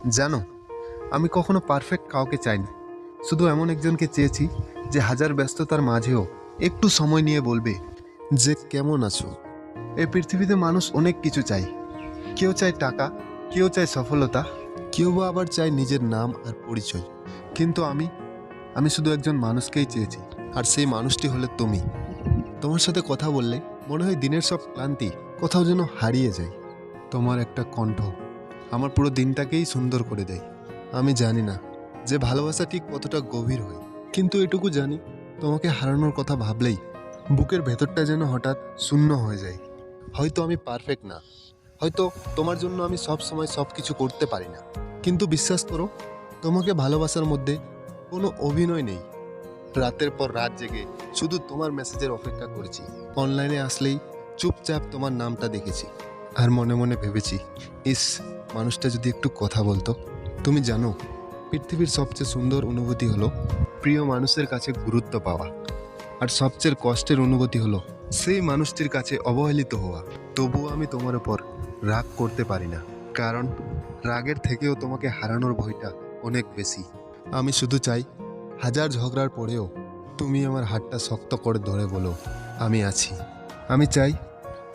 জানো, আমি কখনো পারফেক্ট কাউকে চাইনি, শুধু এমন একজনকে চেয়েছি যে হাজার ব্যস্ততার মাঝেও একটু সময় নিয়ে বলবে যে কেমন আছো। এই পৃথিবীতে মানুষ অনেক কিছু চাই। কেউ চায় টাকা, কেউ চায় সফলতা, কেউ বা আবার চায় নিজের নাম আর পরিচয়। কিন্তু আমি শুধু একজন মানুষকেই চেয়েছি, আর সেই মানুষটি হলে তুমি। তোমার সাথে কথা বললে মনে হয় দিনের সব ক্লান্তি কোথাও যেন হারিয়ে যায়। তোমার একটা কণ্ঠ আমার পুরো দিনটাকেই সুন্দর করে দেয়। আমি জানি না যে ভালোবাসা ঠিক কতটা গভীর হয়, কিন্তু এটুকু জানি তোমাকে হারানোর কথা ভাবলেই বুকের ভেতরটা যেন হঠাৎ শূন্য হয়ে যায়। হয়তো আমি পারফেক্ট না, হয়তো তোমার জন্য আমি সব সময় সব কিছু করতে পারি না, কিন্তু বিশ্বাস করো, তোমাকে ভালোবাসার মধ্যে কোনো অভিনয় নেই। রাতের পর রাত জেগে শুধু তোমার মেসেজের অপেক্ষা করেছি। অনলাইনে আসলেই চুপচাপ তোমার নামটা দেখেছি, আর মনে মনে ভেবেছি, ইস, মানুষটা যদি একটু কথা বলতো। তুমি জানো, পৃথিবীর সবচেয়ে সুন্দর অনুভূতি হলো প্রিয় মানুষের কাছে গুরুত্ব পাওয়া, আর সবচেয়ে কষ্টের অনুভূতি হলো সেই মানুষটির কাছে অবহেলিত হওয়া। তবুও আমি তোমার উপর রাগ করতে পারি না, কারণ রাগের থেকেও তোমাকে হারানোর ভয়টা অনেক বেশি। আমি শুধু চাই, হাজার ঝগড়ার পরেও তুমি আমার হাতটা শক্ত করে ধরে বলো, আমি আছি। আমি চাই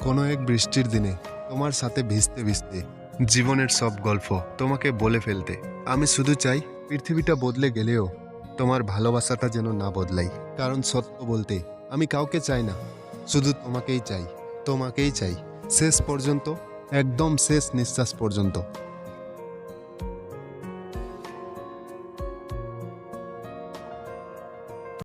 কোনো এক বৃষ্টির দিনে তোমার সাথে ভিজতে ভিজতে জীবনের সব গল্প তোমাকে বলে ফেলতে। আমি শুধু চাই পৃথিবীটা বদলে গেলেও তোমার ভালোবাসাটা যেন না বদলাই, কারণ সত্য বলতে আমি কাউকে চাই না, শুধু তোমাকেই চাই। তোমাকেই চাই শেষ পর্যন্ত, একদম শেষ নিঃশ্বাস পর্যন্ত।